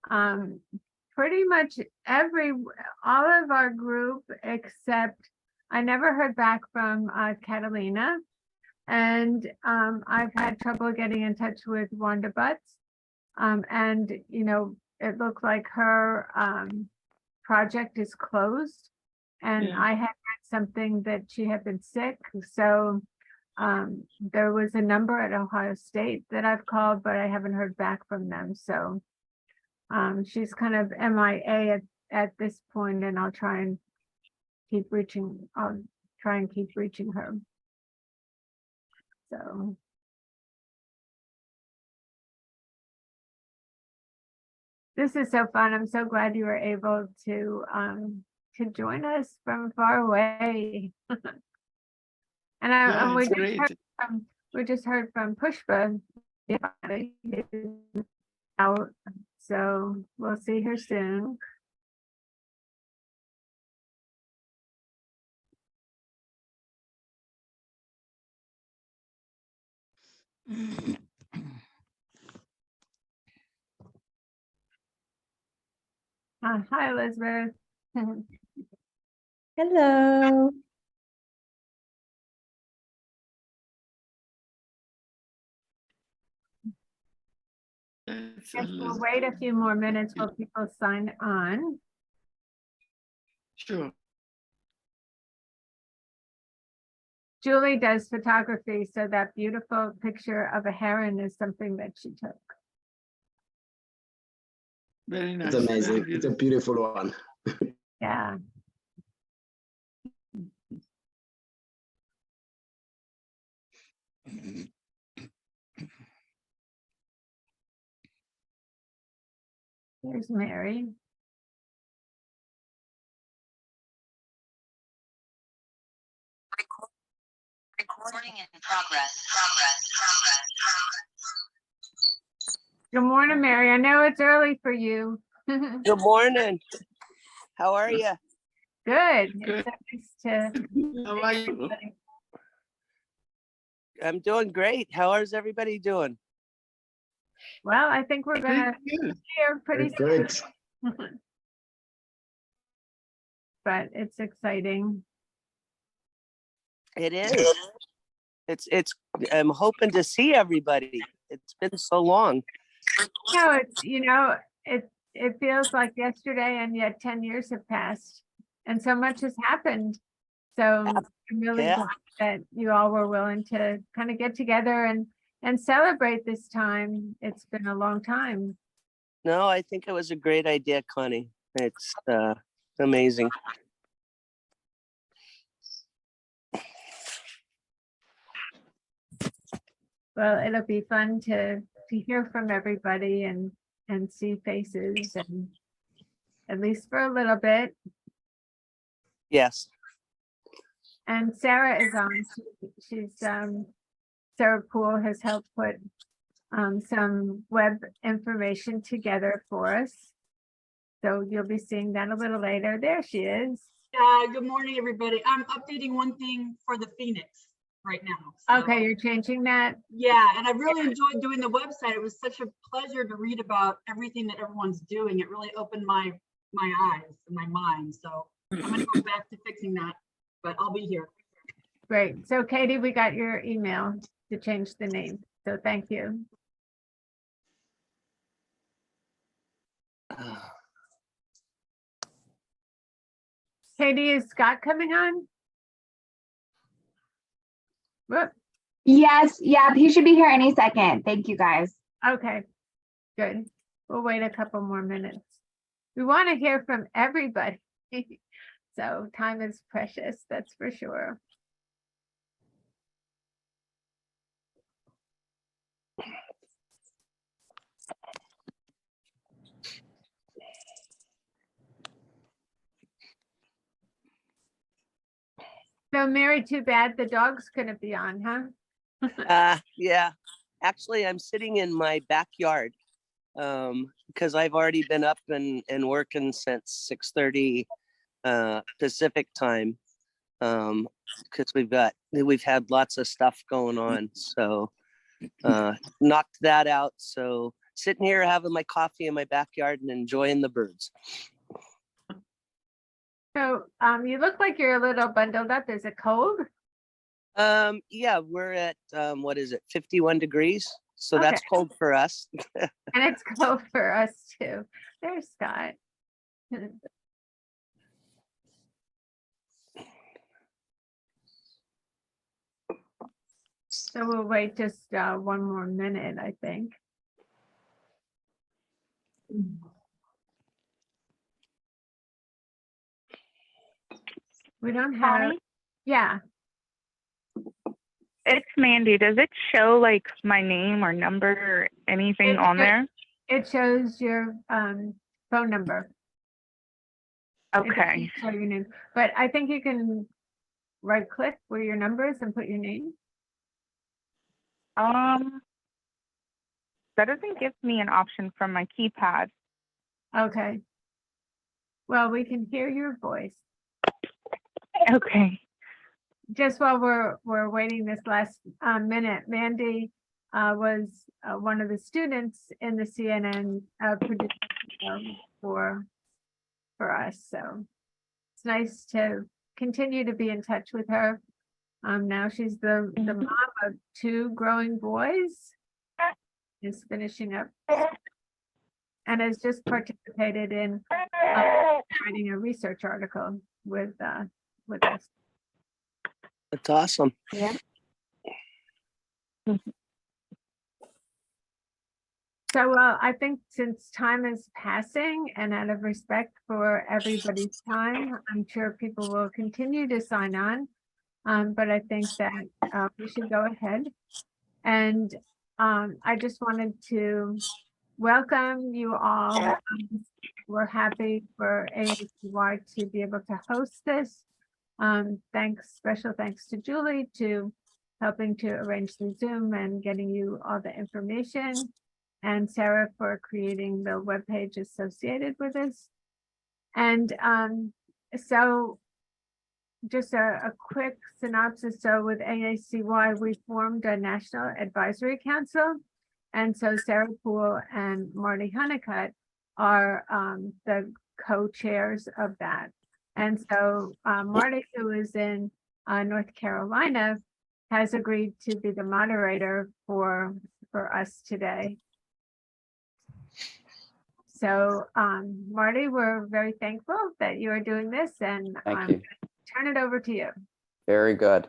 um, pretty much all of our group except I never heard back from Catalina. And I've had trouble getting in touch with Wanda Butts. And, it looked like her project is closed. And Yeah. I had read something that she had been sick. So there was a number at Ohio State that I've called, but I haven't heard back from them. So she's kind of MIA at this point, and I'll try and keep reaching her. So this is so fun. I'm so glad you were able to join us from far away. And It's great. we just heard from Pushpa out, so we'll see her soon. Hi, Elizabeth. Hello. That's Guess we'll Elizabeth. wait a few more minutes while people sign on. Sure. Julie does photography, so that beautiful picture of a heron is something that she took. Very nice. It's very amazing. It's a beautiful. beautiful one. Yeah. Here's Mary. Recording in progress. Good morning, Mary. I know it's early for you. Good. Good morning. How are you? Good. It's nice to How are you? I'm doing great. How is everybody doing? Well, I think we're gonna Good. hear pretty Great. soon. But it's exciting. It is. It's I'm hoping to see everybody. It's been so long. It feels like yesterday, and yet 10 years have passed, and so much has happened. So I'm really Yeah. glad that you all were willing to kind of get together and celebrate this time. It's been a long time. No, I think it was a great idea, Connie. It's amazing. Well, it'll be fun to hear from everybody and see faces, and at least for a little bit. Yes. And Sarah is on. She's Sarah Poole has helped put some web information together for us. So you'll be seeing that a little later. There she is. Good morning, everybody. I'm updating one thing for the Phoenix right now. So, Okay, you're changing that? yeah, and I really enjoyed doing the website. It was such a pleasure to read about everything that everyone's doing. It really opened my eyes and my mind. So I'm gonna go back to fixing that, but I'll be here. Great. So Katie, we got your email to change the name. So thank you. Katie, is Scott coming on? Whoop. Yes, yeah, he should be here any second. Thank you, guys. Okay, good. We'll wait a couple more minutes. We want to hear from everybody. So time is precious, that's for sure. So Mary, too bad the dog's gonna be on, huh? Yeah. Actually, I'm sitting in my backyard because I've already been up and working since 6:30 Pacific time because we've had lots of stuff going on. So knocked that out. So sitting here having my coffee in my backyard and enjoying the birds. So, you look like you're a little bundled up. Is it cold? Yeah, we're at, what is it, 51 degrees? So that's Okay. cold for us. And it's cold for us too. There's Scott. So we'll wait just one more minute, I think. We don't have, Connie, yeah, it's Mandy. Does it show like my name or number or anything It- on it- there? it shows your phone number. It doesn't Okay. show your name, but I think you can right click where your number is and put your name. That doesn't give me an option from my keypad. Okay. Well, we can hear your voice. Okay. Just while we're waiting this last minute, Mandy was one of the students in the CNN production for us. So it's nice to continue to be in touch with her. Now she's the mom of 2 growing boys, is finishing up and has just participated in writing a research article with us. That's awesome. So I think since time is passing and out of respect for everybody's time, I'm sure people will continue to sign on. But I think that we should go ahead. And I just wanted to welcome you all. We're happy for AACY to be able to host this. Special thanks to Julie to helping to arrange the Zoom and getting you all the information, and Sarah for creating the webpage associated with this. And so just a quick synopsis. So with AACY, we formed a National Advisory Council. And so Sarah Poole and Marty Honeycutt are the co-chairs of that. And so Marty, who is in North Carolina, has agreed to be the moderator for us today. So Marty, we're very thankful that you are doing this, and Thank you. turn it over to you. Very good.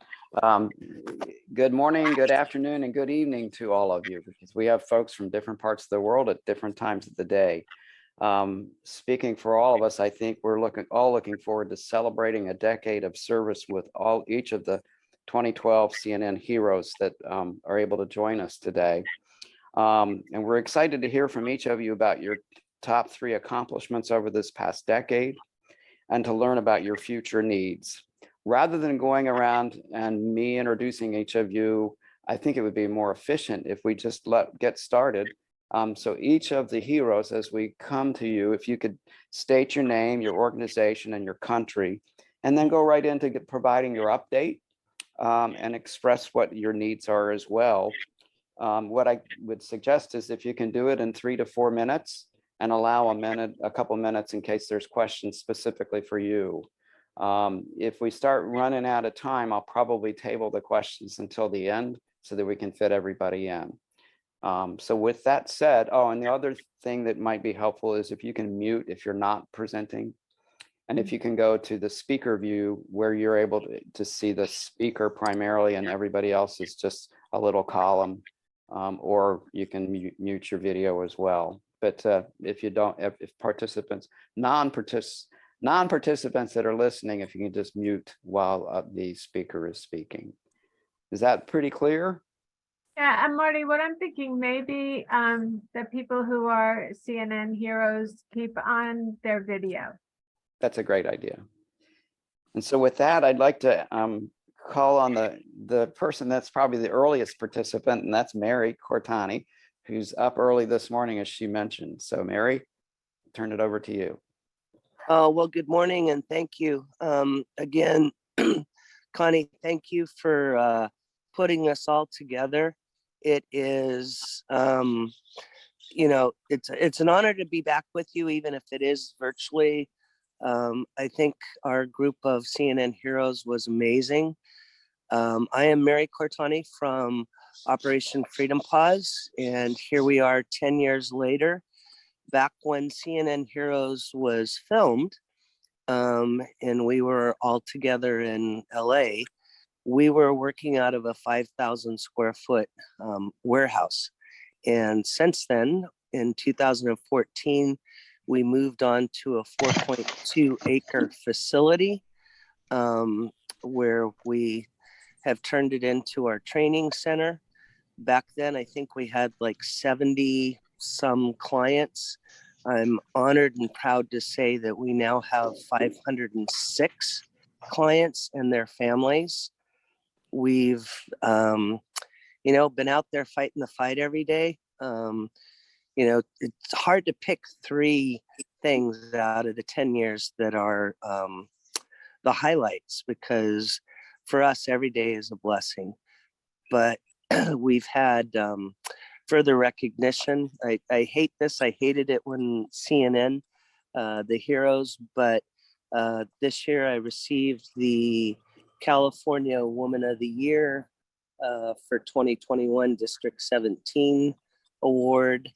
Good morning, good afternoon, and good evening to all of you, because we have folks from different parts of the world at different times of the day. Speaking for all of us, I think we're all looking forward to celebrating a decade of service with each of the 2012 CNN heroes that are able to join us today. And we're excited to hear from each of you about your top 3 accomplishments over this past decade, and to learn about your future needs. Rather than going around and me introducing each of you, I think it would be more efficient if we just get started. So each of the heroes, as we come to you, if you could state your name, your organization, and your country, and then go right into providing your update and express what your needs are as well. What I would suggest is if you can do it in 3 to 4 minutes, and allow a couple minutes in case there's questions specifically for you. If we start running out of time, I'll probably table the questions until the end so that we can fit everybody in. So with that said, and the other thing that might be helpful is if you can mute if you're not presenting, and if you can go to the speaker view where you're able to see the speaker primarily and everybody else is just a little column, or you can mute your video as well. But if you don't, if participants, non-participants that are listening, if you can just mute while the speaker is speaking. Is that pretty clear? Yeah, and Marty, what I'm thinking, maybe the people who are CNN heroes keep on their video. That's a great idea. And so with that, I'd like to call on the person that's probably the earliest participant, and that's Mary Cortani, who's up early this morning, as she mentioned. So Mary, turn it over to you. Well, good morning and thank you. Again, Connie, thank you for putting us all together. It is it's an honor to be back with you, even if it is virtually. I think our group of CNN heroes was amazing. I am Mary Cortani from Operation Freedom Pause, and here we are 10 years later, back when CNN Heroes was filmed, and we were all together in LA. We were working out of a 5,000 square foot warehouse. And since then, in 2014, we moved on to a 4.2 acre facility where we have turned it into our training center. Back then, I think we had like 70 some clients. I'm honored and proud to say that we now have 506 clients and their families. We've, been out there fighting the fight every day. It's hard to pick 3 things out of the 10 years that are the highlights, because for us, every day is a blessing. But we've had further recognition. I hate this. I hated it when CNN, the heroes, but this year I received the California Woman of the Year for 2021 District 17 award.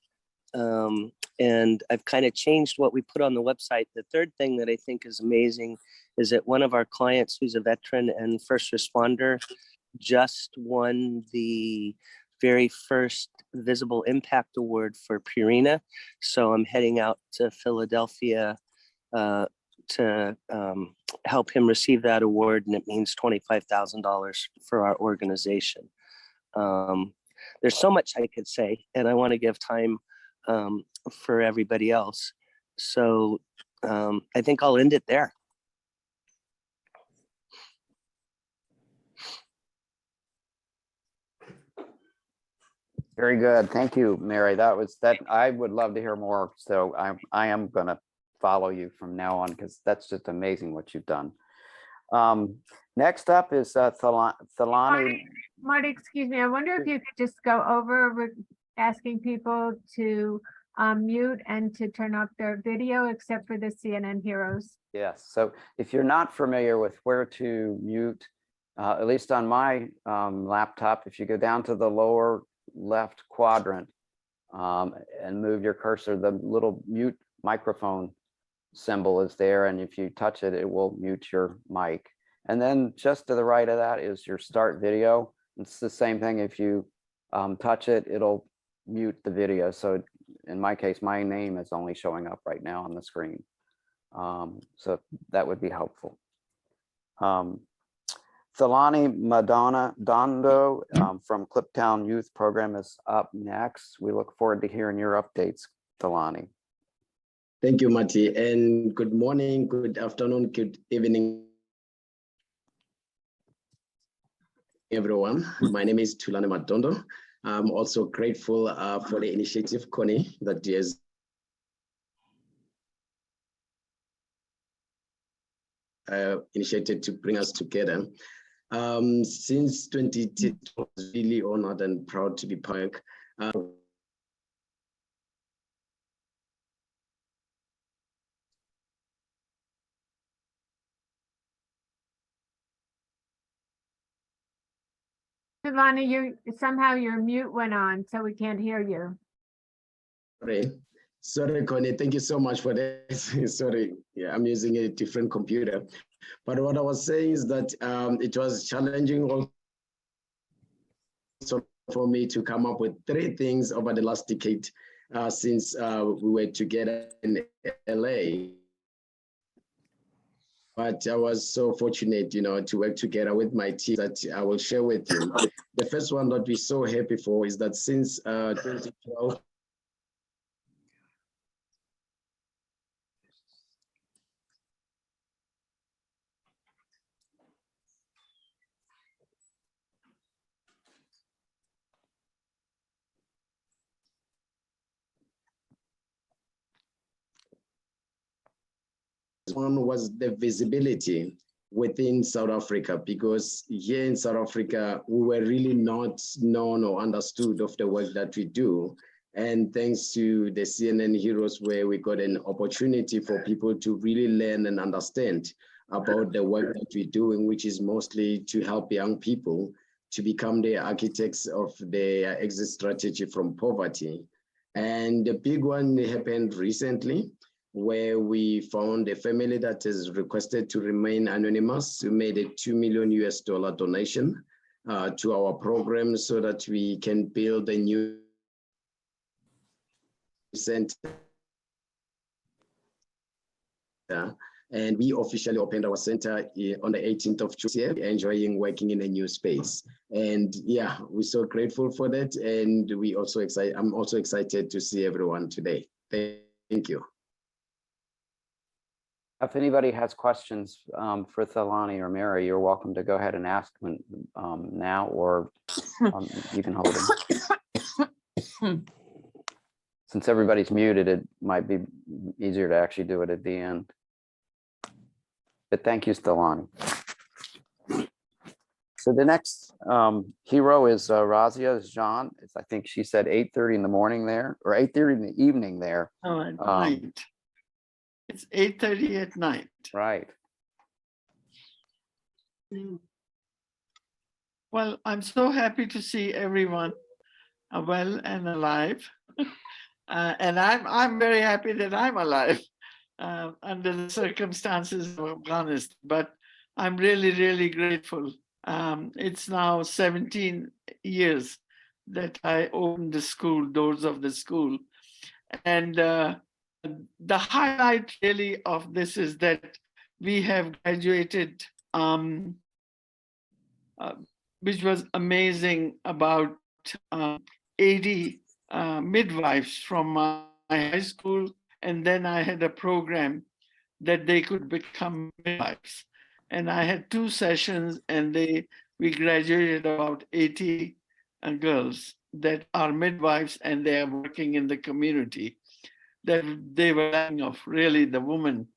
And I've kind of changed what we put on the website. The third thing that I think is amazing is that one of our clients, who's a veteran and first responder, just won the very first Visible Impact Award for Purina. So I'm heading out to Philadelphia to help him receive that award, and it means $25,000 for our organization. There's so much I could say, and I want to give time for everybody else. So I think I'll end it there. Very good. Thank you, Mary. That. I would love to hear more. So I am going to follow you from now on, because that's just amazing what you've done. Next up is Thalani. Marty, excuse me. I wonder if you could just go over asking people to mute and to turn off their video, except for the CNN heroes. Yes. So if you're not familiar with where to mute, at least on my laptop, if you go down to the lower left quadrant and move your cursor, the little mute microphone symbol is there, and if you touch it, it will mute your mic. And then just to the right of that is your start video. It's the same thing. If you touch it, it'll mute the video. So in my case, my name is only showing up right now on the screen. So that would be helpful. Thalani Madonna Dondo from Cliptown Youth Program is up next. We look forward to hearing your updates, Thalani. Thank you, Marty, and good morning, good afternoon, good evening, everyone. My name is Thulani Madondo. I'm also grateful for the initiative, Connie, that is initiated to bring us together. Since 2010, I was really honored and proud to be part. Thalani, somehow your mute went on, so we can't hear you. Sorry, Connie. Thank you so much for this. Sorry, yeah, I'm using a different computer. But what I was saying is that it was challenging also for me to come up with 3 things over the last decade since we were together in LA. But I was so fortunate, to work together with my team that I will share with you. The first one that we're so happy for is that since 2012, one was the visibility within South Africa, because here in South Africa, we were really not known or understood of the work that we do. And thanks to the CNN Heroes, where we got an opportunity for people to really learn and understand about the work that we're doing, which is mostly to help young people to become the architects of their exit strategy from poverty. And the big one happened recently, where we found a family that has requested to remain anonymous, who made a $2 million donation to our program so that we can build a new center. And we officially opened our center on the 18th of June, enjoying working in a new space. And yeah, we're so grateful for that. And we also excited, I'm also excited to see everyone today. Thank you. If anybody has questions for Thelani or Mary, you're welcome to go ahead and ask them now, or you can hold them. Since everybody's muted, it might be easier to actually do it at the end. But thank you, Thelani. So the next hero is Razia Jean. I think she said 8:30 in the morning there, or 8:30 in the evening there. Oh, at night. It's 8:30 at night. Right. Well, I'm so happy to see everyone well and alive. And I'm very happy that I'm alive under the circumstances of Afghanistan. But I'm really, really grateful. It's now 17 years that I opened the school, doors of the school. And the highlight really of this is that we have graduated, which was amazing, about 80 midwives from my high school. And then I had a program that they could become midwives. And I had 2 sessions, and we graduated about 80 girls that are midwives, and they are working in the community. That they were lacking of really the woman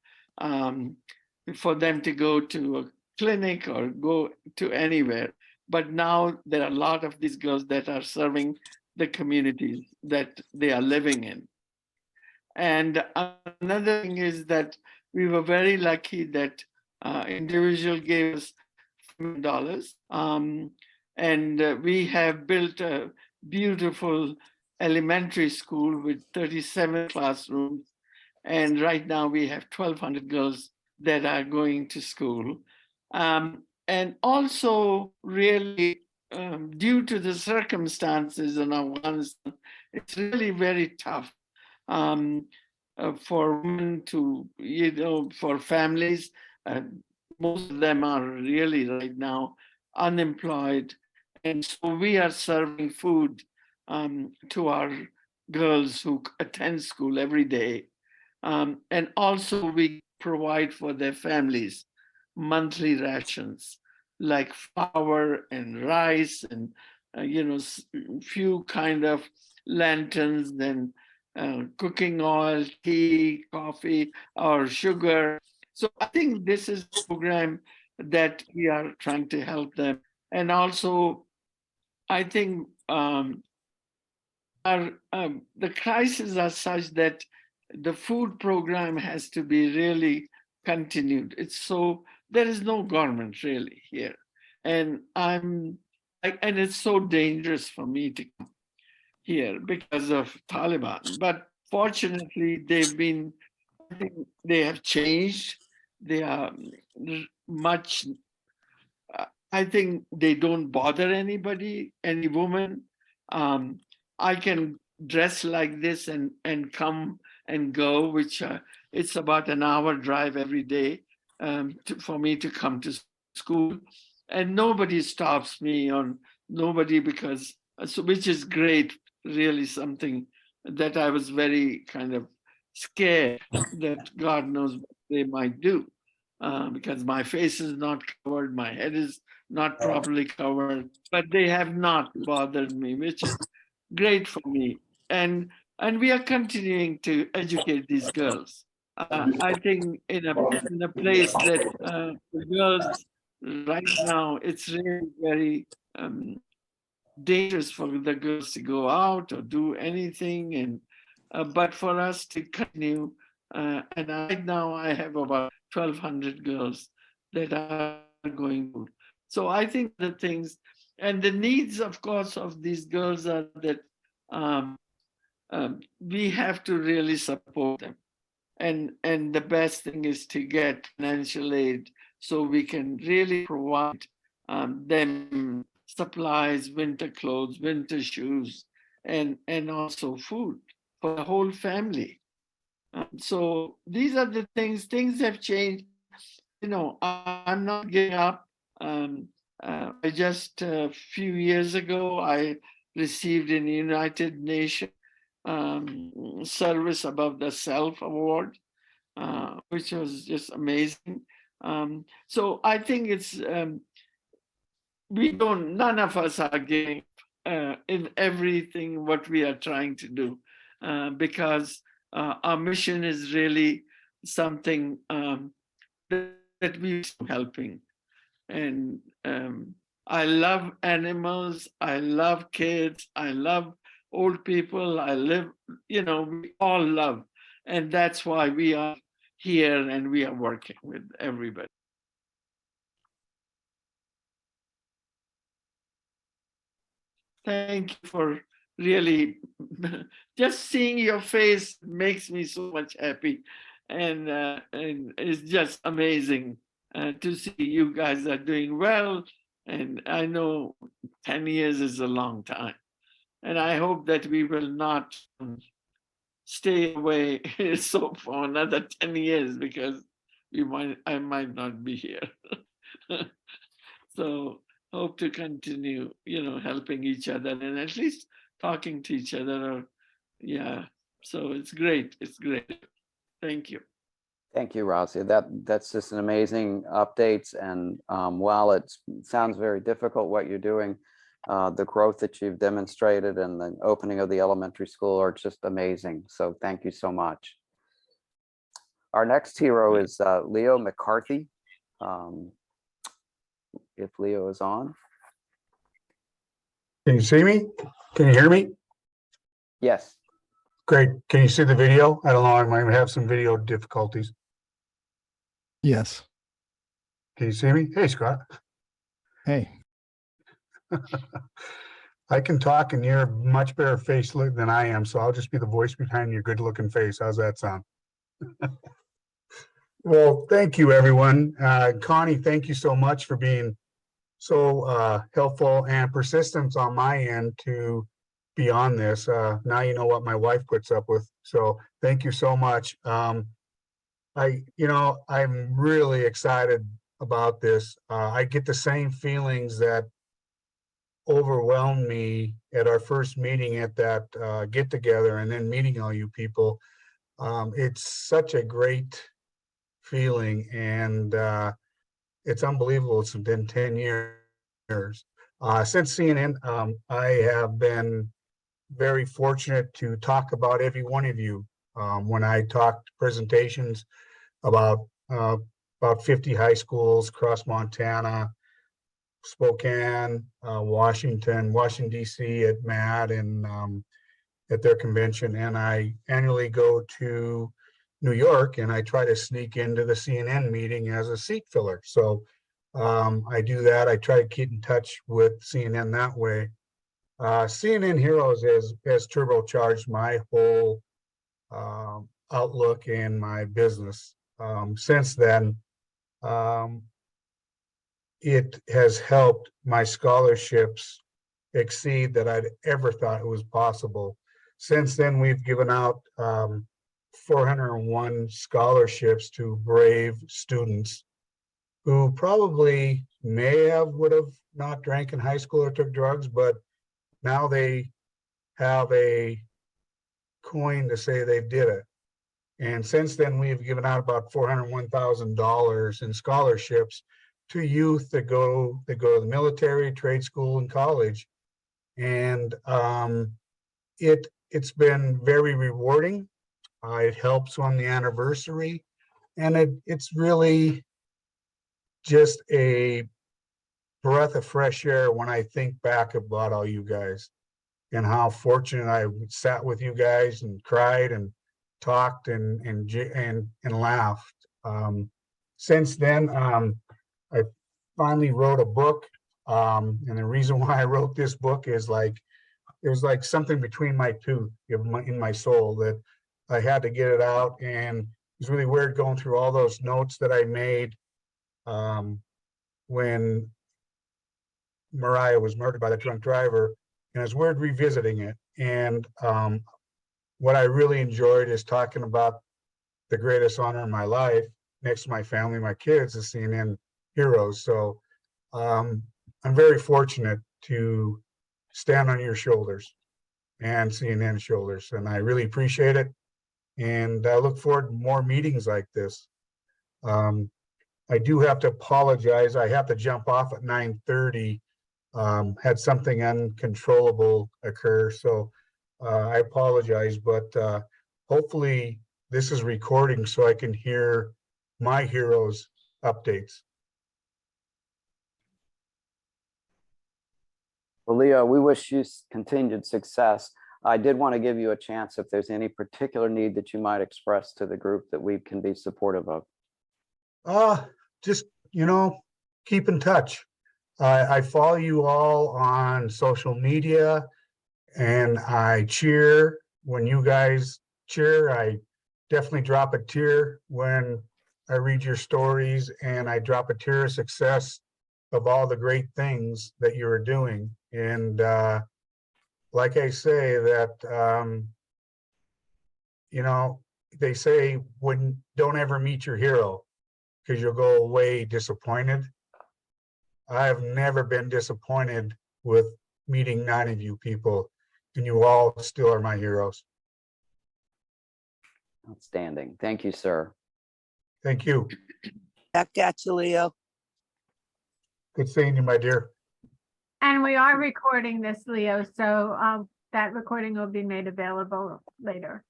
for them to go to a clinic or go to anywhere. But now there are a lot of these girls that are serving the communities that they are living in. And another thing is that we were very lucky that individual gave us $1 million. And we have built a beautiful elementary school with 37 classrooms. And right now we have 1,200 girls that are going to school. And also really due to the circumstances in Afghanistan, it's really very tough for women to, for families. Most of them are really right now unemployed. And so we are serving food to our girls who attend school every day. And also we provide for their families monthly rations like flour and rice and, few kind of lanterns and cooking oil, tea, coffee, or sugar. So I think this is a program that we are trying to help them. And also, I think the crises are such that the food program has to be really continued. There is no government really here. And it's so dangerous for me to come here because of Taliban. But fortunately, they have changed. They are much, I think they don't bother anybody, any woman. I can dress like this and come and go, which it's about an hour drive every day for me to come to school. And nobody stops me which is great, really something that I was very kind of scared that God knows what they might do because my face is not covered, my head is not properly covered, but they have not bothered me, which is great for me. And we are continuing to educate these girls. I think in a place that the girls right now, it's really very dangerous for the girls to go out or do anything. And but for us to continue, and right now I have about 1,200 girls that are going to. So I think the things and the needs, of course, of these girls are that we have to really support them. And the best thing is to get financial aid so we can really provide them supplies, winter clothes, winter shoes, and also food for the whole family. So these are the things. Things have changed. You know, I'm not giving up. I just a few years ago I received an United Nations Service Above the Self Award, which was just amazing. So I think it's none of us are giving in everything what we are trying to do, because our mission is really something that we're helping. And I love animals, I love kids, I love old people, we all love. And that's why we are here and we are working with everybody. Thank you for really just seeing your face makes me so much happy. And it's just amazing to see you guys are doing well. And I know 10 years is a long time. And I hope that we will not stay away so for another 10 years because I might not be here. So hope to continue, helping each other and at least talking to each other. Or, yeah, so it's great. It's great. Thank you. Thank you, Razia. That's just an amazing updates. And while it sounds very difficult what you're doing, the growth that you've demonstrated and the opening of the elementary school are just amazing. So thank you so much. Our next hero is Leo McCarthy. If Leo is on. Can you see me? Can you hear me? Yes. Great. Can you see the video? I don't know. I might have some video difficulties. Yes. Can you see me? Hey, Scott. Hey. I can talk and you're a much better face than I am, so I'll just be the voice behind your good looking face. How's that sound? Well, thank you, everyone. Connie, thank you so much for being so helpful and persistent on my end to be on this. Now you know what my wife puts up with. So thank you so much. I'm really excited about this. I get the same feelings that overwhelmed me at our first meeting at that get together and then meeting all you people. It's such a great feeling and it's unbelievable. It's been 10 years. Since CNN, I have been very fortunate to talk about every one of you. When I talked presentations about 50 high schools across Montana, Spokane, Washington, DC at MAD and at their convention. And I annually go to New York and I try to sneak into the CNN meeting as a seat filler. So I do that. I try to keep in touch with CNN that way. CNN Heroes has turbocharged my whole outlook in my business. Since then, it has helped my scholarships exceed that I'd ever thought it was possible. Since then, we've given out 401 scholarships to brave students who probably would have not drank in high school or took drugs, but now they have a coin to say they did it. And since then, we've given out about $401,000 in scholarships to youth that go to the military, trade school, and college. And it's been very rewarding. It helps on the anniversary, and it's really just a breath of fresh air when I think back about all you guys and how fortunate I sat with you guys and cried and talked and laughed. Since then, I finally wrote a book. And the reason why I wrote this book is like, it was like something between my two in my soul that I had to get it out. And it was really weird going through all those notes that I made when Mariah was murdered by the drunk driver. And it's weird revisiting it. And what I really enjoyed is talking about the greatest honor in my life, next to my family, my kids, is CNN heroes. So I'm very fortunate to stand on your shoulders and CNN shoulders, and I really appreciate it. And I look forward to more meetings like this. I do have to apologize. I have to jump off at 9:30. Had something uncontrollable occur, so I apologize, but hopefully this is recording so I can hear my heroes' updates. Well, Leo, we wish you continued success. I did want to give you a chance if there's any particular need that you might express to the group that we can be supportive of. Just, keep in touch. I follow you all on social media, and I cheer when you guys cheer. I definitely drop a tear when I read your stories, and I drop a tear of success of all the great things that you are doing. And like I say that, they say don't ever meet your hero because you'll go away disappointed. I have never been disappointed with meeting 9 of you people, and you all still are my heroes. Outstanding. Thank you, sir. Thank you. Back at you, Leo. Good seeing you, my dear. And we are recording this, Leo, so that recording will be made available later.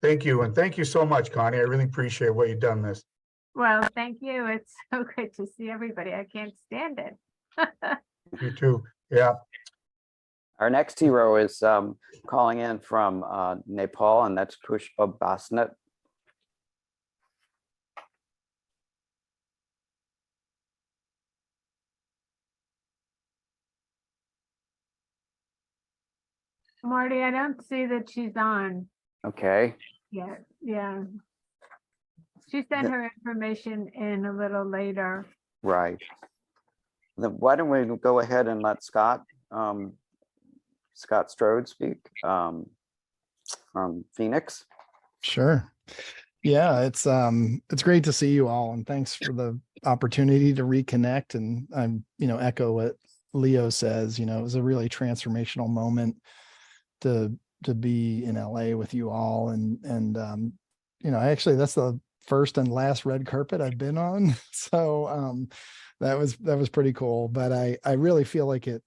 Thank you. And thank you so much, Connie. I really appreciate what you've done this. Well, thank you. It's so good to see everybody. I can't stand it. You too. Yeah. Our next hero is calling in from Nepal, and that's Pushpa Basnet. Marty, I don't see that she's on Okay. yet. Yeah. She sent her information in a little later. Right. Then why don't we go ahead and let Scott Strode speak from Phoenix. Sure. Yeah, it's great to see you all, and thanks for the opportunity to reconnect. And I'm, echo what Leo says. It was a really transformational moment to be in LA with you all, and actually that's the first and last red carpet I've been on. So that was pretty cool. But I really feel like it,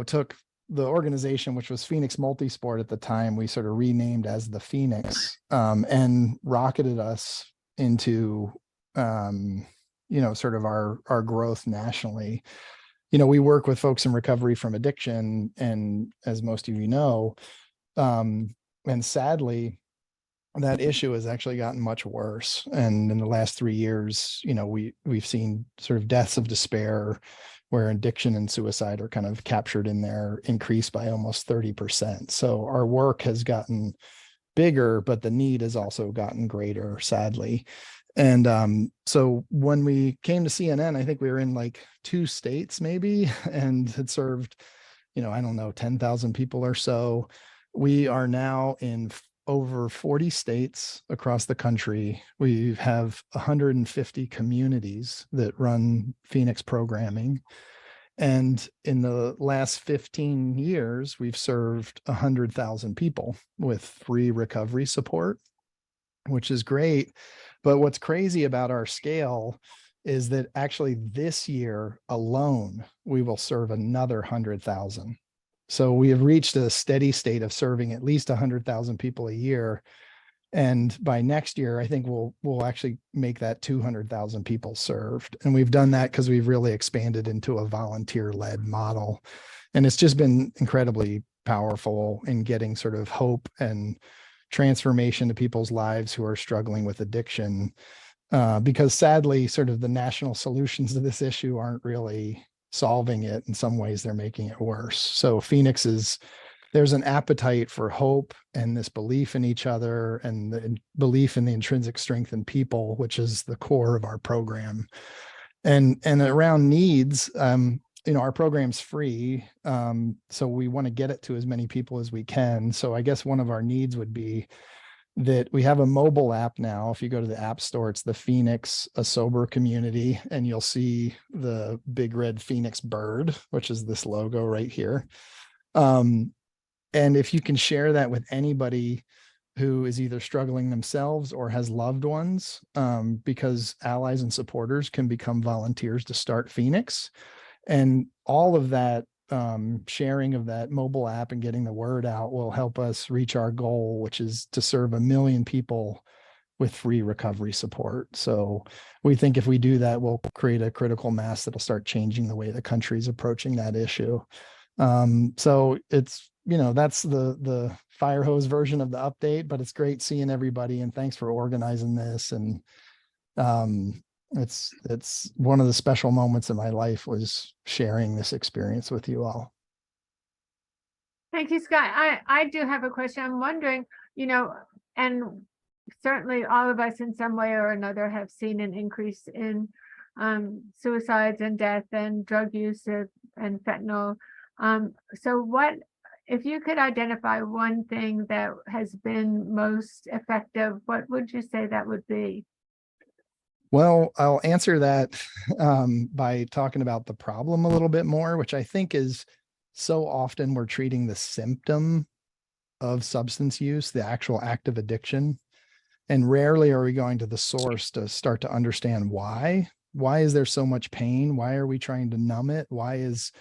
took the organization, which was Phoenix Multisport at the time, we sort of renamed as the Phoenix, and rocketed us into, sort of our growth nationally. We work with folks in recovery from addiction, and as most of you know, and sadly, that issue has actually gotten much worse. And in the last 3 years, we've seen sort of deaths of despair, where addiction and suicide are kind of captured in there, increased by almost 30%. So our work has gotten bigger, but the need has also gotten greater, sadly. And so when we came to CNN, I think we were in like 2 states maybe, and had served, 10,000 people or so. We are now in over 40 states across the country. We have 150 communities that run Phoenix programming. And in the last 15 years, we've served 100,000 people with free recovery support, which is great. But what's crazy about our scale is that actually this year alone, we will serve another 100,000. So we have reached a steady state of serving at least 100,000 people a year. And by next year, I think we'll actually make that 200,000 people served. And we've done that because we've really expanded into a volunteer-led model. And it's just been incredibly powerful in getting sort of hope and transformation to people's lives who are struggling with addiction. Because sadly, sort of the national solutions to this issue aren't really solving it. In some ways, they're making it worse. So Phoenix there's an appetite for hope and this belief in each other and the belief in the intrinsic strength in people, which is the core of our program. And around needs, our program's free. So we want to get it to as many people as we can. So I guess one of our needs would be that we have a mobile app now. If you go to the App Store, it's the Phoenix A Sober Community, and you'll see the big red Phoenix bird, which is this logo right here. And if you can share that with anybody who is either struggling themselves or has loved ones, because allies and supporters can become volunteers to start Phoenix. And all of that sharing of that mobile app and getting the word out will help us reach our goal, which is to serve 1 million people with free recovery support. So we think if we do that, we'll create a critical mass that'll start changing the way the country's approaching that issue. So it's, that's the fire hose version of the update, but it's great seeing everybody, and thanks for organizing this. And it's one of the special moments in my life was sharing this experience with you all. Thank you, Scott. I do have a question. I'm wondering, and certainly all of us in some way or another have seen an increase in suicides and death and drug use and fentanyl. So if you could identify one thing that has been most effective, what would you say that would be? Well, I'll answer that by talking about the problem a little bit more, which I think is so often we're treating the symptom of substance use, the actual act of addiction. And rarely are we going to the source to start to understand why. Why is there so much pain? Why are we trying to numb it? Why is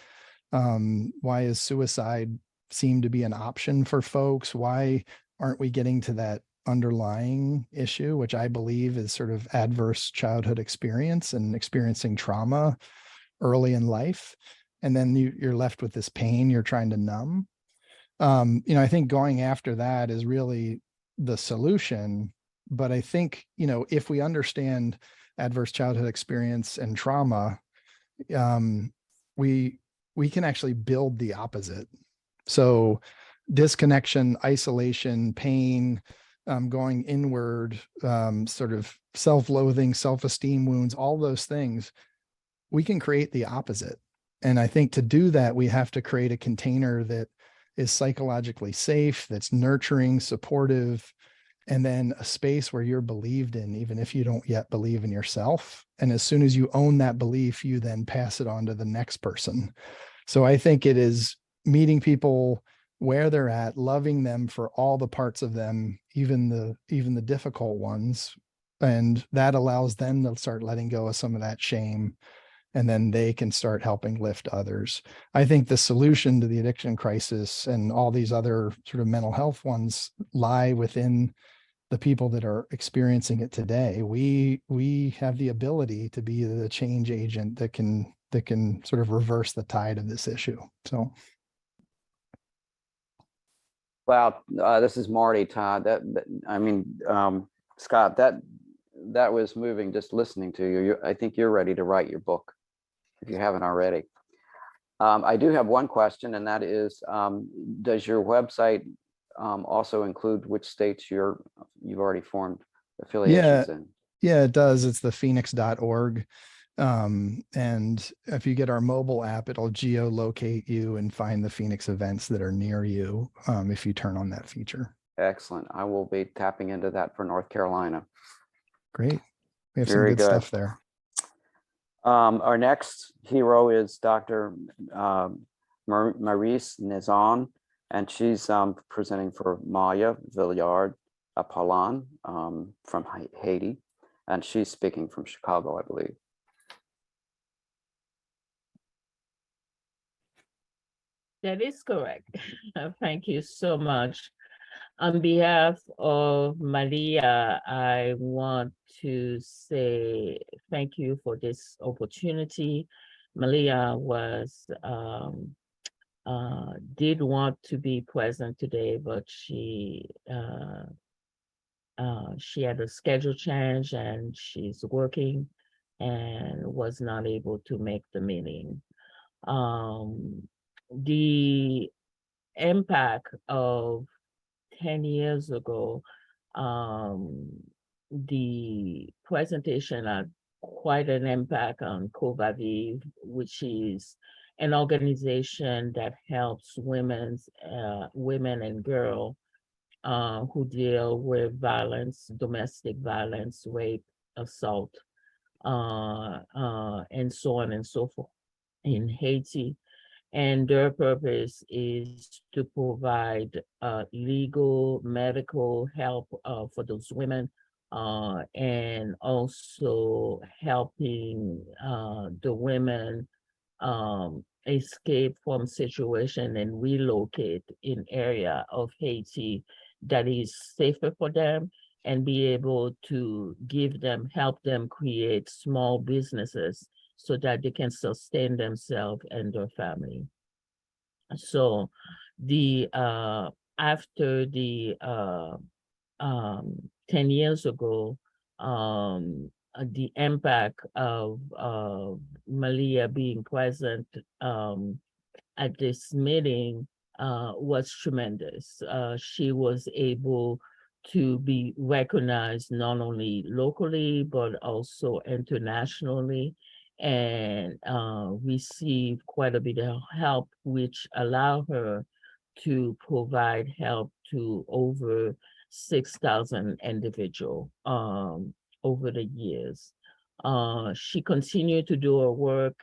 suicide seem to be an option for folks? Why aren't we getting to that underlying issue, which I believe is sort of adverse childhood experience and experiencing trauma early in life? And then you're left with this pain you're trying to numb. I think going after that is really the solution. But I think, if we understand adverse childhood experience and trauma, we can actually build the opposite. So disconnection, isolation, pain, going inward, sort of self-loathing, self-esteem wounds, all those things, we can create the opposite. And I think to do that, we have to create a container that is psychologically safe, that's nurturing, supportive, and then a space where you're believed in, even if you don't yet believe in yourself. And as soon as you own that belief, you then pass it on to the next person. So I think it is meeting people where they're at, loving them for all the parts of them, even the difficult ones. And that allows them to start letting go of some of that shame. And then they can start helping lift others. I think the solution to the addiction crisis and all these other sort of mental health ones lie within the people that are experiencing it today. We have the ability to be the change agent that can sort of reverse the tide of this issue. So. Wow, this is Marty, Todd. Scott, that was moving just listening to you. I think you're ready to write your book, if you haven't already. I do have one question, and that is, does your website also include which states you've already formed affiliations in? Yeah, it does. It's the phoenix.org. And if you get our mobile app, it'll geolocate you and find the Phoenix events that are near you if you turn on that feature. Excellent. I will be tapping into that for North Carolina. Great. We have Very some good stuff there. Our next hero is Dr. Maryse Nizan, and she's presenting for Maya Villard Apollon from Haiti, and she's speaking from Chicago, I believe. That is correct. Thank you so much. On behalf of Maria, I want to say thank you for this opportunity. Maria did want to be present today, but she had a schedule change and she's working and was not able to make the meeting. The impact of 10 years ago, the presentation had quite an impact on Covaviv, which is an organization that helps women and girls who deal with violence, domestic violence, rape, assault, and so on and so forth in Haiti. And their purpose is to provide legal, medical help for those women, and also helping the women escape from situation and relocate in area of Haiti that is safer for them, and be able to help them create small businesses so that they can sustain themselves and their family. So after the 10 years ago, the impact of Malia being present at this meeting was tremendous. She was able to be recognized not only locally, but also internationally, and receive quite a bit of help, which allow her to provide help to over 6,000 individuals over the years. She continued to do her work,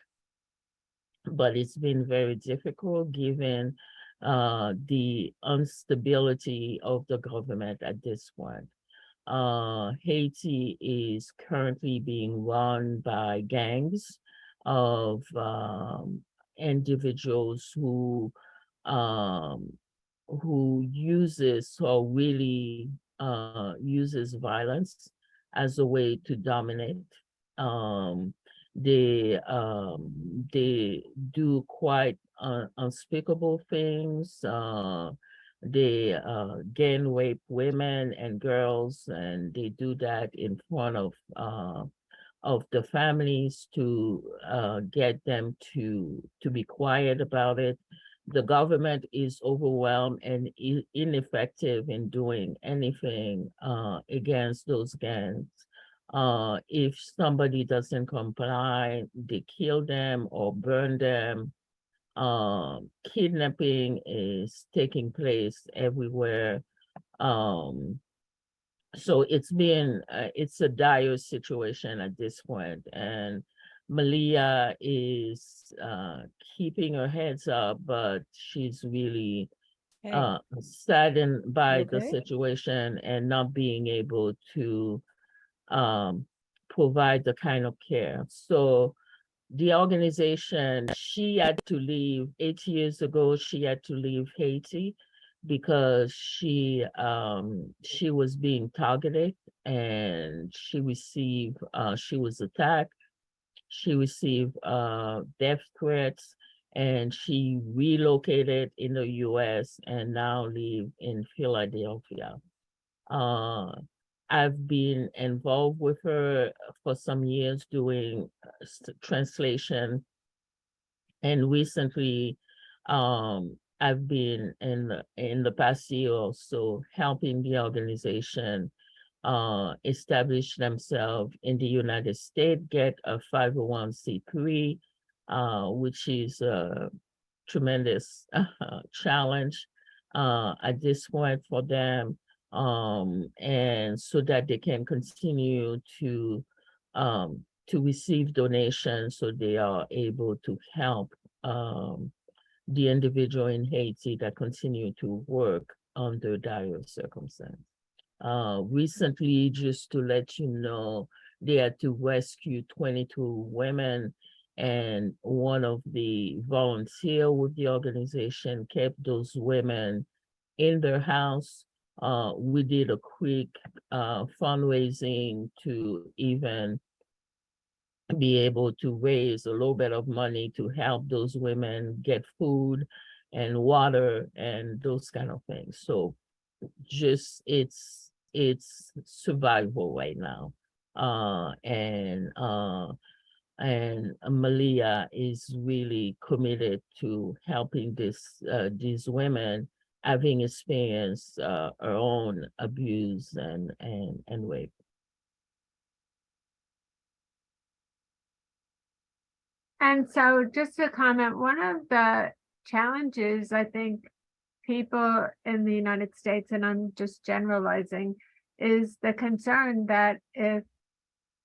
but it's been very difficult given the instability of the government at this point. Haiti is currently being run by gangs of individuals who uses violence as a way to dominate. They do quite unspeakable things. They gang rape women and girls, and they do that in front of the families to get them to be quiet about it. The government is overwhelmed and ineffective in doing anything against those gangs. If somebody doesn't comply, they kill them or burn them. Kidnapping is taking place everywhere. So it's a dire situation at this point, and Malia is keeping her heads up, but she's really saddened by the situation and not being able to provide the kind of care. So the organization, she had to leave 8 years ago. She had to leave Haiti because she was being targeted, and she was attacked. She received death threats, and she relocated in the US and now live in Philadelphia. I've been involved with her for some years doing translation, and recently I've been in the past year or so helping the organization establish themselves in the United States, get a 501c3, which is a tremendous challenge at this point for them, and so that they can continue to receive donations, so they are able to help the individual in Haiti that continue to work under dire circumstances. Recently, just to let you know, they had to rescue 22 women, and one of the volunteers with the organization kept those women in their house We did a quick fundraising to even be able to raise a little bit of money to help those women get food and water and those kind of things. So just it's survival right now. And Malia is really committed to helping these women having experienced her own abuse and rape. And so just to comment, one of the challenges I think people in the United States, and I'm just generalizing, is the concern that if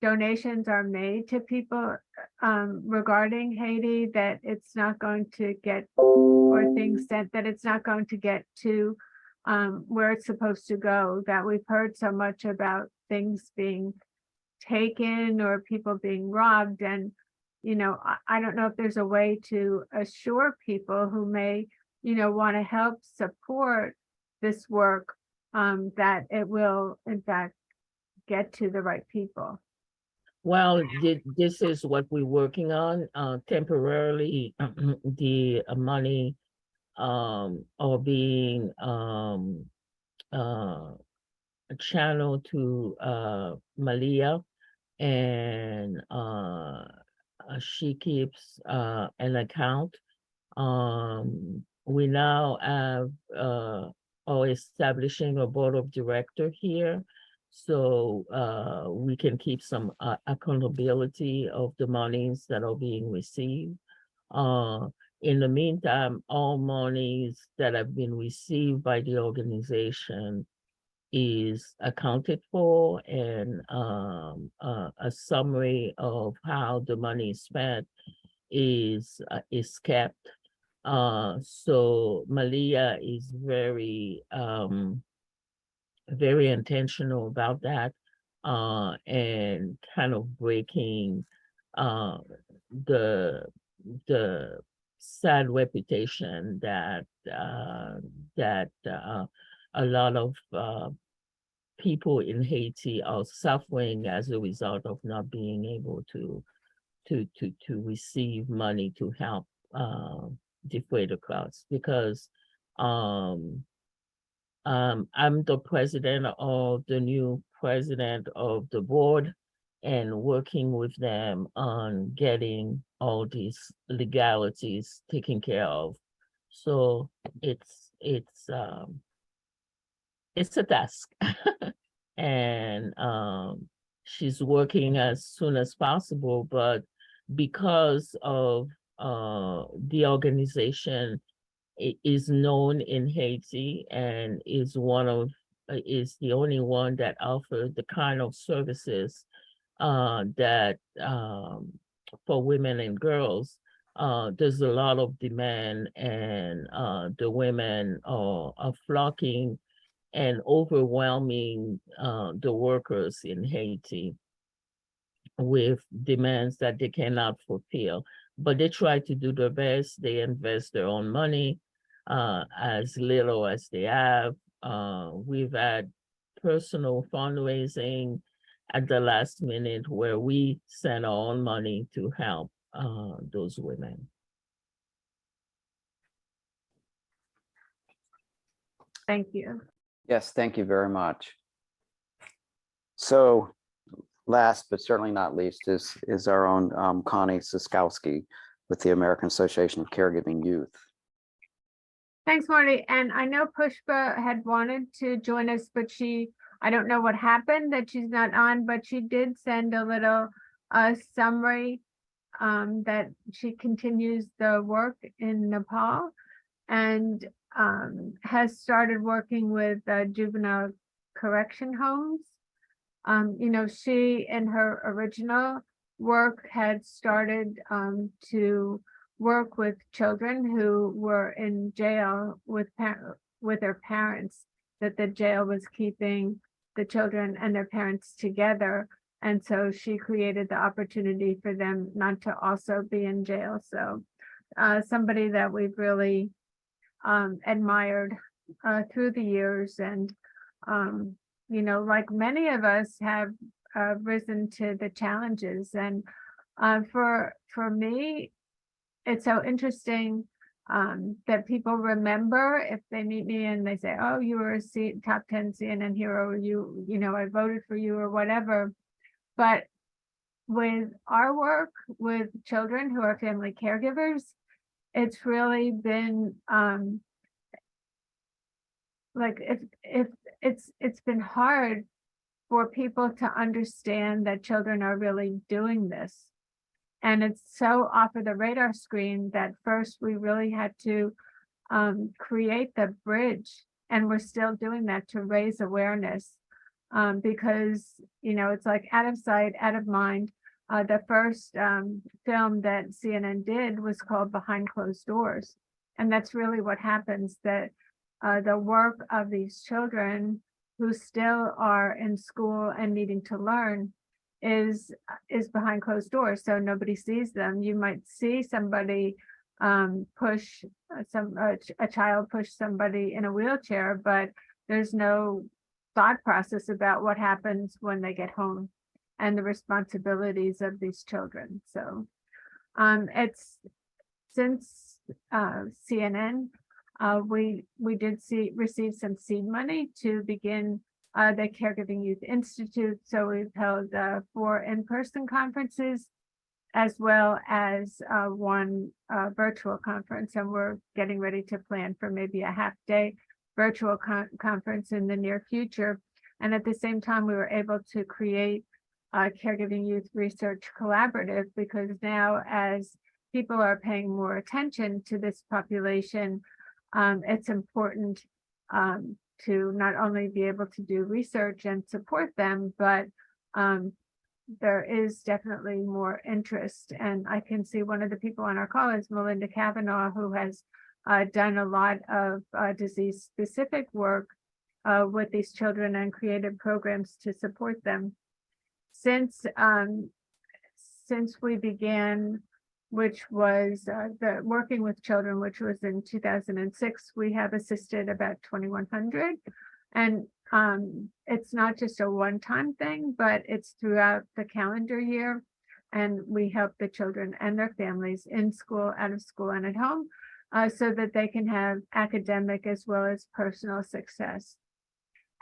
donations are made to people regarding Haiti, that it's not going to get, or things sent, that it's not going to get to where it's supposed to go, that we've heard so much about things being taken or people being robbed. And, you know, I don't know if there's a way to assure people who may, you know, want to help support this work, that it will in fact get to the right people. Well, this is what we're working on. Temporarily, the money are being channeled to Malia, and she keeps an account. We now have are establishing a board of director here, so we can keep some accountability of the monies that are being received. In the meantime, all monies that have been received by the organization is accounted for, and a summary of how the money is spent is kept. So Malia is very very intentional about that, and kind of breaking the sad reputation that a lot of people in Haiti are suffering as a result of not being able to receive money to help defray the crowds. Because I'm the president of the new president of the board, and working with them on getting all these legalities taken care of. So it's a task. And she's working as soon as possible, but because of the organization is known in Haiti and is the only one that offers the kind of services that for women and girls, there's a lot of demand, and the women are flocking and overwhelming the workers in Haiti with demands that they cannot fulfill. But they try to do their best. They invest their own money, as little as they have. We've had personal fundraising at the last minute where we send our own money to help those women. Thank you. Yes, thank you very much. So last but certainly not least is our own Connie Siskowski with the American Association of Caregiving Youth. Thanks, Marty. And I know Pushpa had wanted to join us, but I don't know what happened that she's not on, but she did send a little summary that she continues the work in Nepal, and has started working with juvenile correction homes. You know, she in her original work had started to work with children who were in jail with their parents, that the jail was keeping the children and their parents together. And so she created the opportunity for them not to also be in jail. So somebody that we've really admired through the years, and you know, like many of us have risen to the challenges. And for me, it's so interesting that people remember if they meet me and they say, oh, you were a top 10 CNN hero, or you know, I voted for you or whatever. But with our work with children who are family caregivers, it's really been like it's been hard for people to understand that children are really doing this. And it's so off of the radar screen that first we really had to create the bridge, and we're still doing that to raise awareness, because, you know, it's like out of sight, out of mind. The first film that CNN did was called Behind Closed Doors. And that's really what happens, that the work of these children who still are in school and needing to learn is behind closed doors, so nobody sees them. You might see somebody push a child push somebody in a wheelchair, but there's no thought process about what happens when they get home and the responsibilities of these children. So it's since CNN, we did receive some seed money to begin the Caregiving Youth Institute. So we've held 4 in-person conferences, as well as one virtual conference, and we're getting ready to plan for maybe a half-day virtual conference in the near future. And at the same time, we were able to create a Caregiving Youth Research Collaborative, because now, as people are paying more attention to this population, it's important to not only be able to do research and support them, but there is definitely more interest. And I can see one of the people on our call is Melinda Kavanaugh, who has done a lot of disease-specific work with these children and created programs to support them. Since we began, which was the working with children, which was in 2006, we have assisted about 2,100. And it's not just a one-time thing, but it's throughout the calendar year. And we help the children and their families in school, out of school, and at home, so that they can have academic as well as personal success.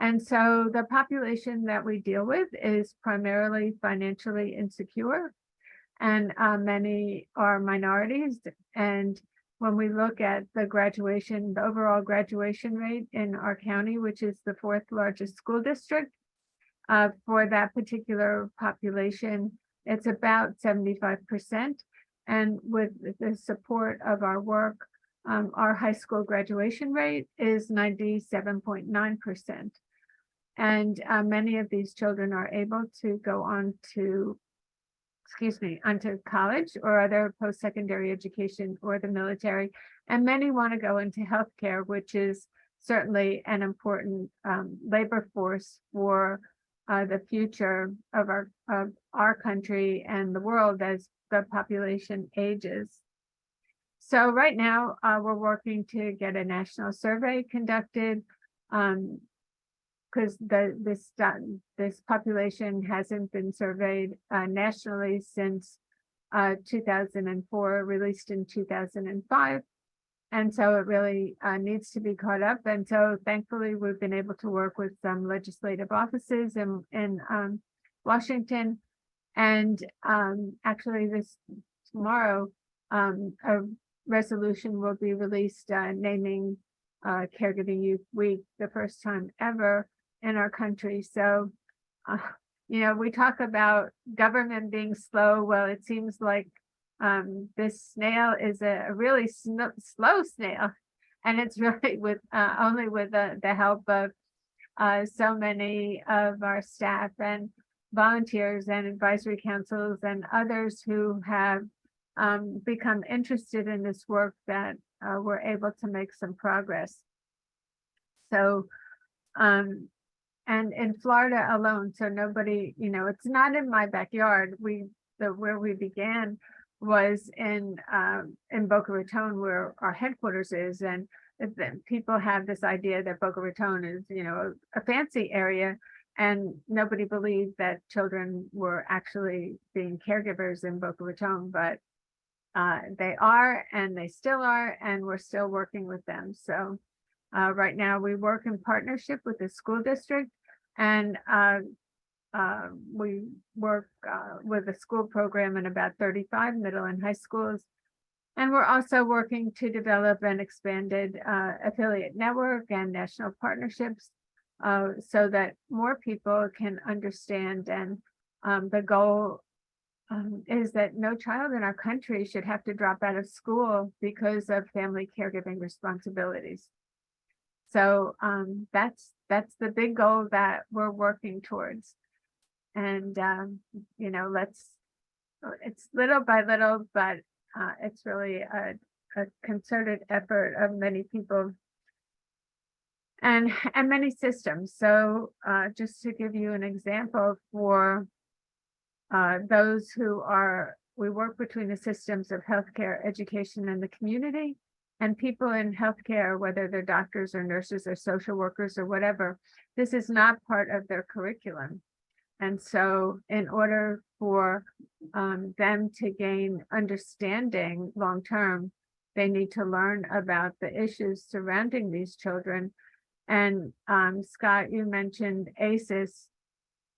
And so the population that we deal with is primarily financially insecure, and many are minorities. And when we look at the graduation, the overall graduation rate in our county, which is the 4th largest school district, for that particular population, it's about 75%. And with the support of our work, our high school graduation rate is 97.9%. And many of these children are able to go on to onto college or other post-secondary education or the military. And many want to go into healthcare, which is certainly an important labor force for the future of our country and the world as the population ages. So right now, we're working to get a national survey conducted, because this population hasn't been surveyed nationally since 2004, released in 2005. And so it really needs to be caught up. And so thankfully, we've been able to work with some legislative offices in Washington. And actually tomorrow, a resolution will be released naming Caregiving Youth Week, the first time ever in our country. So, you know, we talk about government being slow. Well, it seems like this snail is a really slow snail, and it's really with only with the help of so many of our staff and volunteers and advisory councils and others who have become interested in this work that we're able to make some progress. So, and in Florida alone, so nobody, you know, it's not in my backyard. Where we began was in Boca Raton, where our headquarters is, and that people have this idea that Boca Raton is, a fancy area, and nobody believed that children were actually being caregivers in Boca Raton, but they are, and they still are, and we're still working with them. So right now we work in partnership with the school district, and we work with a school program in about 35 middle and high schools. And we're also working to develop an expanded affiliate network and national partnerships so that more people can understand. And the goal is that no child in our country should have to drop out of school because of family caregiving responsibilities. So that's the big goal that we're working towards. And it's little by little, but it's really a concerted effort of many people and many systems. So just to give you an example, for those we work between the systems of healthcare, education, and the community, and people in healthcare, whether they're doctors or nurses or social workers or whatever, this is not part of their curriculum. And so in order for them to gain understanding long-term, they need to learn about the issues surrounding these children. And Scott, you mentioned ACEs,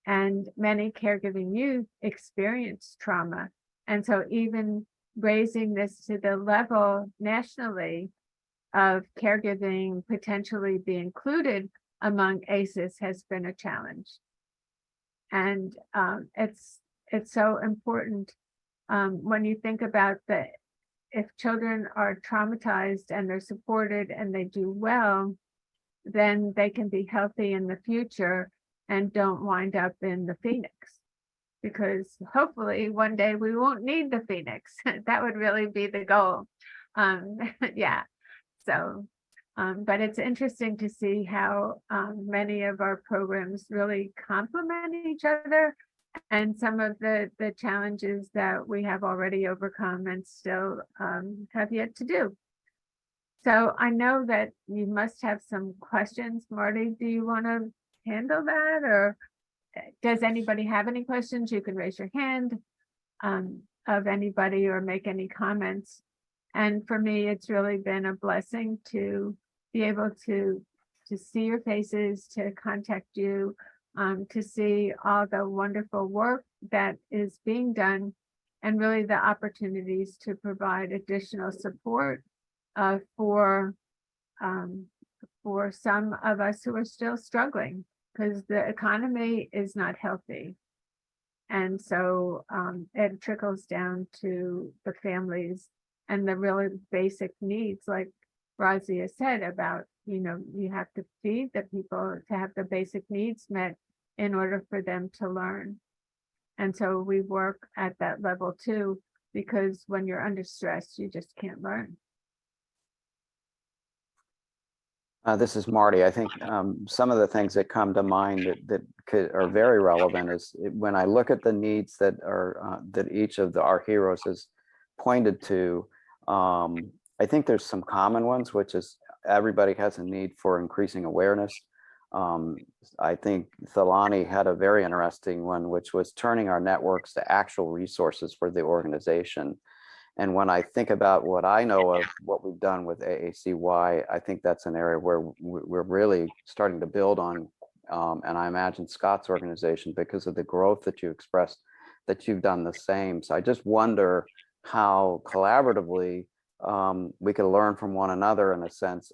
and many caregiving youth experience trauma. And so even raising this to the level nationally of caregiving potentially be included among ACEs has been a challenge. And it's so important when you think about if children are traumatized and they're supported and they do well, then they can be healthy in the future and don't wind up in the Phoenix. Because hopefully one day we won't need the Phoenix. That would really be the goal. Yeah. So but it's interesting to see how many of our programs really complement each other, and some of the challenges that we have already overcome and still have yet to do. So I know that you must have some questions. Marty, do you want to handle that, or does anybody have any questions? You can raise your hand of anybody or make any comments. And for me, it's really been a blessing to be able to see your faces, to contact you, to see all the wonderful work that is being done, and really the opportunities to provide additional support for some of us who are still struggling, because the economy is not healthy. And so it trickles down to the families and the really basic needs, like Razia said about, you have to feed the people to have the basic needs met in order for them to learn. And so we work at that level too, because when you're under stress, you just can't learn. This is Marty. I think some of the things that come to mind that are very relevant is when I look at the needs that are that each of our heroes has pointed to. I think there's some common ones, which is everybody has a need for increasing awareness. I think Thalani had a very interesting one, which was turning our networks to actual resources for the organization. And when I think about what I know of what we've done with AACY, I think that's an area where we're really starting to build on. And I imagine Scott's organization, because of the growth that you expressed, that you've done the same. So I just wonder how collaboratively we could learn from one another in a sense,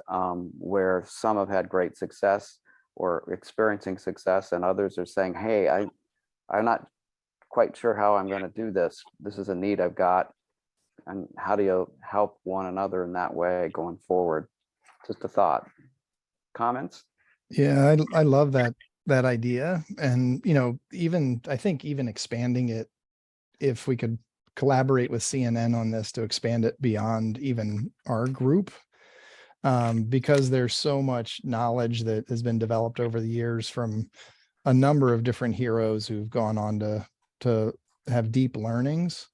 where some have had great success or experiencing success, and others are saying, hey, I'm not quite sure how I'm going to do this. This is a need I've got. And how do you help one another in that way going forward? Just a thought. Comments? Yeah, I love that idea. And, I think even expanding it, if we could collaborate with CNN on this to expand it beyond even our group, because there's so much knowledge that has been developed over the years from a number of different heroes who've gone on to have deep learnings.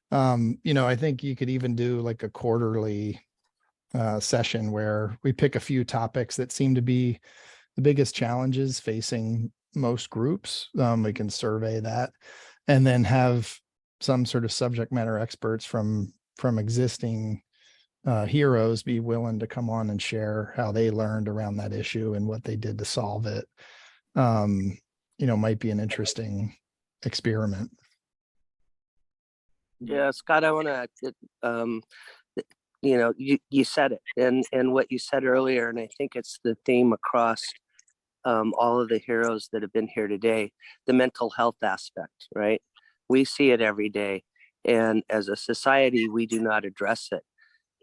I think you could even do like a quarterly session where we pick a few topics that seem to be the biggest challenges facing most groups. We can survey that and then have some sort of subject matter experts from existing heroes be willing to come on and share how they learned around that issue and what they did to solve it. Might be an interesting experiment. Yeah, Scott, I want to, you said it, and what you said earlier, and I think it's the theme across all of the heroes that have been here today, the mental health aspect, right? We see it every day, and as a society, we do not address it.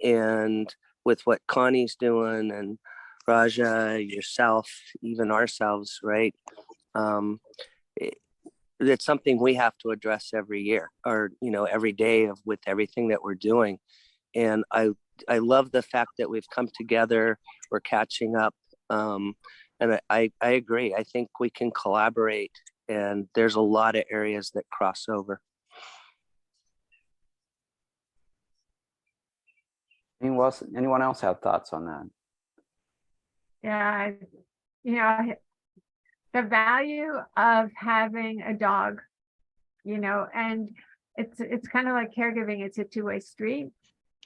And with what Connie's doing and Raja, yourself, even ourselves, right? It's something we have to address every year, or every day with everything that we're doing. And I love the fact that we've come together, we're catching up, and I agree. I think we can collaborate, and there's a lot of areas that cross over. Anyone else have thoughts on that? Yeah, the value of having a dog, and it's kind of like caregiving. It's a two-way street.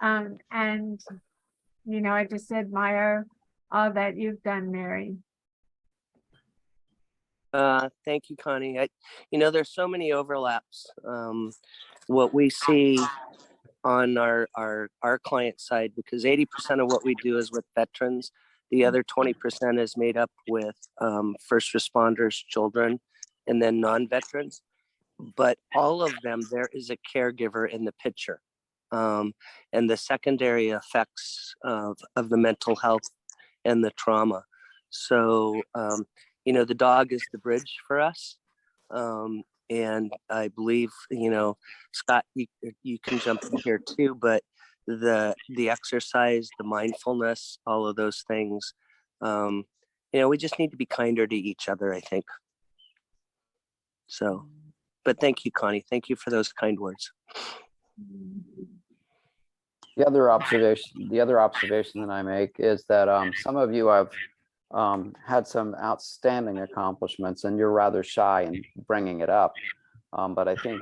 And I just admire all that you've done, Mary. Thank you, Connie. There's so many overlaps. What we see on our client side, because 80% of what we do is with veterans. The other 20% is made up with first responders, children, and then non-veterans. But all of them, there is a caregiver in the picture. And the secondary effects of the mental health and the trauma. So, the dog is the bridge for us. And I believe, Scott, you can jump in here too, but the exercise, the mindfulness, all of those things, we just need to be kinder to each other, I think. So, but thank you, Connie. Thank you for those kind words. The other observation that I make is that some of you have had some outstanding accomplishments, and you're rather shy in bringing it up. But I think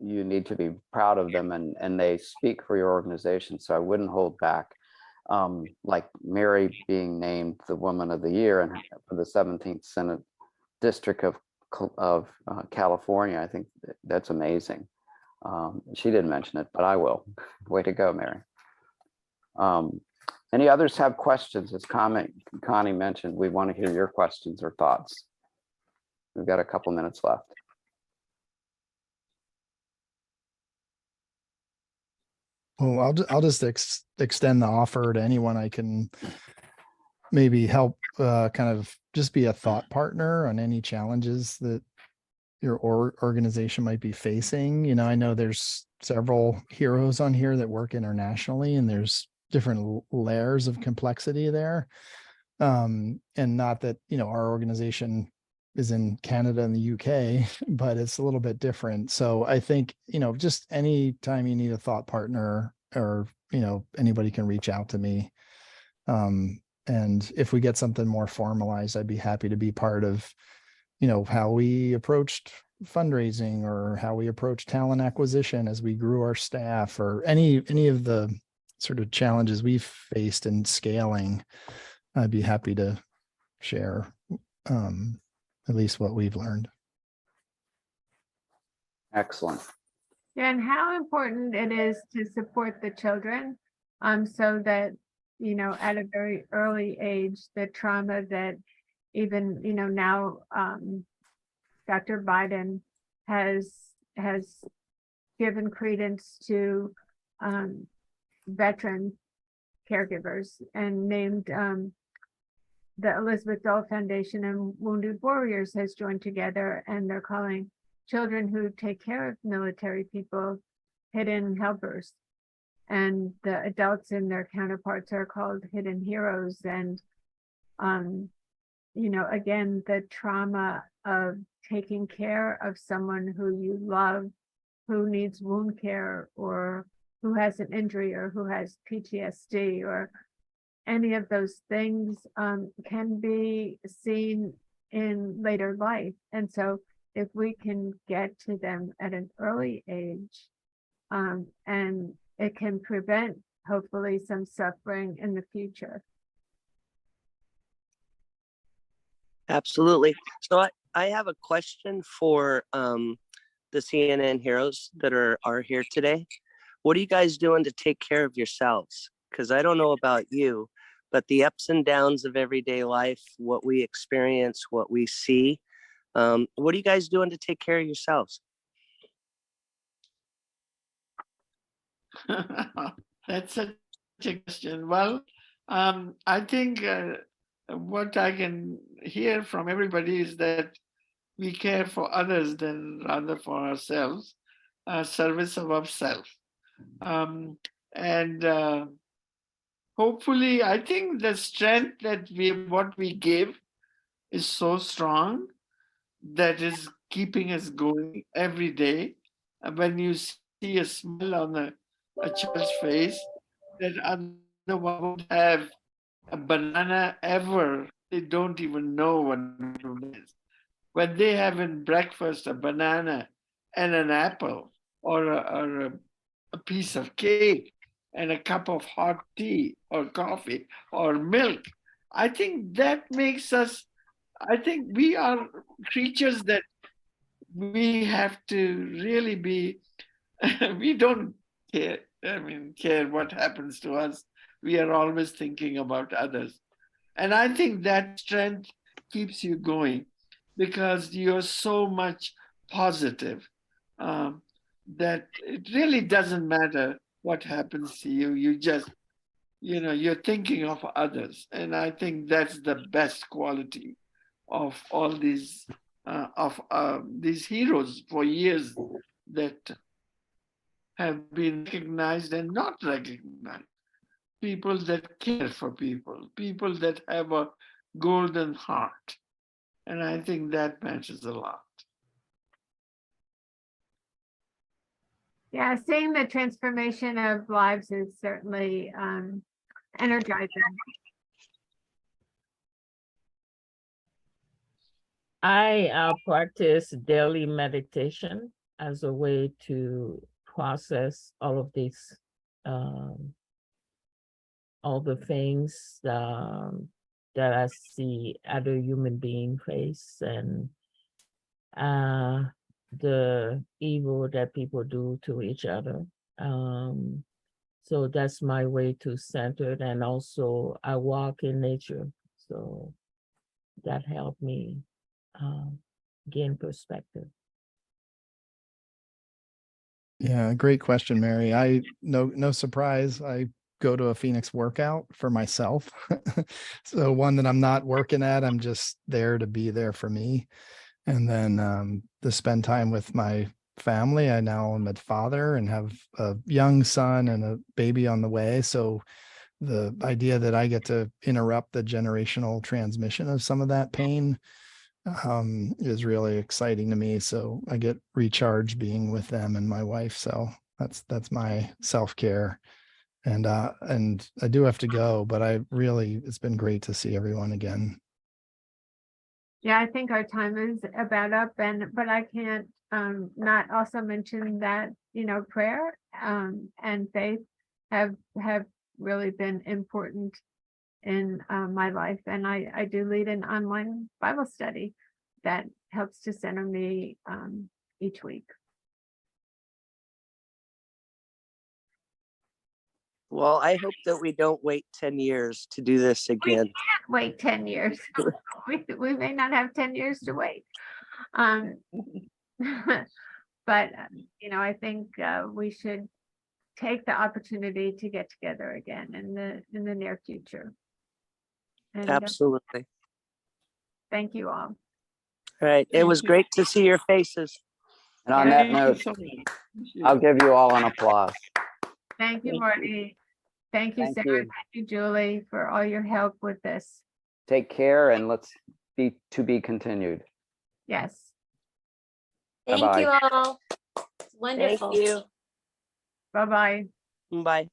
you need to be proud of them, and they speak for your organization. So I wouldn't hold back. Like Mary being named the Woman of the Year and for the 17th Senate District of California. I think that's amazing. She didn't mention it, but I will. Way to go, Mary. Any others have questions? As Connie mentioned, we want to hear your questions or thoughts. We've got a couple minutes left. Well, I'll just extend the offer to anyone I can maybe help kind of just be a thought partner on any challenges that your organization might be facing. I know there's several heroes on here that work internationally, and there's different layers of complexity there. And not that, our organization is in Canada and the UK, but it's a little bit different. So I think, just any time you need a thought partner, or, anybody can reach out to me. And if we get something more formalized, I'd be happy to be part of, how we approached fundraising, or how we approached talent acquisition as we grew our staff, or any of the sort of challenges we've faced in scaling. I'd be happy to share at least what we've learned. Excellent. Yeah, and how important it is to support the children, so that, at a very early age, the trauma that even, now Dr. Biden has given credence to veteran caregivers, and named the Elizabeth Dole Foundation and Wounded Warriors has joined together, and they're calling children who take care of military people hidden helpers, and the adults and their counterparts are called hidden heroes. And again, the trauma of taking care of someone who you love, who needs wound care or who has an injury or who has PTSD or any of those things can be seen in later life. And so if we can get to them at an early age, and it can prevent hopefully some suffering in the future. Absolutely. So I have a question for the CNN heroes that are here today. What are you guys doing to take care of yourselves? Because I don't know about you, but the ups and downs of everyday life, what we experience, what we see, what are you guys doing to take care of yourselves? That's such a question. Well, I think what I can hear from everybody is that we care for others than rather for ourselves, service above self. And hopefully, I think the strength that what we give is so strong that is keeping us going every day. And when you see a smile on a child's face that otherwise would have a banana ever, they don't even know what it is. When they have in breakfast a banana and an apple or a piece of cake and a cup of hot tea or coffee or milk, I think that makes us, I think we are creatures that we have to really be, we don't care, care what happens to us. We are always thinking about others. And I think that strength keeps you going because you're so much positive that it really doesn't matter what happens to you. You just, you're thinking of others. And I think that's the best quality of all these heroes for years that have been recognized and not recognized. People that care for people, people that have a golden heart. And I think that matters a lot. Yeah, seeing the transformation of lives is certainly energizing. I practice daily meditation as a way to process all of these, all the things that I see other human beings face, and the evil that people do to each other. So that's my way to center it. And also I walk in nature. So that helped me gain perspective. Yeah, great question, Mary. No surprise. I go to a Phoenix workout for myself. So one that I'm not working at, I'm just there to be there for me. And then to spend time with my family. I now am a father and have a young son and a baby on the way. So the idea that I get to interrupt the generational transmission of some of that pain is really exciting to me. So I get recharged being with them and my wife. So that's my self-care. And I do have to go, but it's been great to see everyone again. Yeah, I think our time is about up, but I can't not also mention that, prayer and faith have really been important in my life. And I do lead an online Bible study that helps to center me each week. Well, I hope that we don't wait 10 years to do this again. We can't wait 10 years. we may not have 10 years to wait. But, I think we should take the opportunity to get together again in the near future. And, Absolutely. thank you all. All right. It was great to see your faces. And on that note, I'll give you all an applause. Thank you, Marty. Thank you, Thank Sarah. you. Thank you, Julie, for all your help with this. Take care and let's be to be continued. Yes. Thank Bye-bye. you all. It's wonderful. Thank you. Bye-bye. Bye.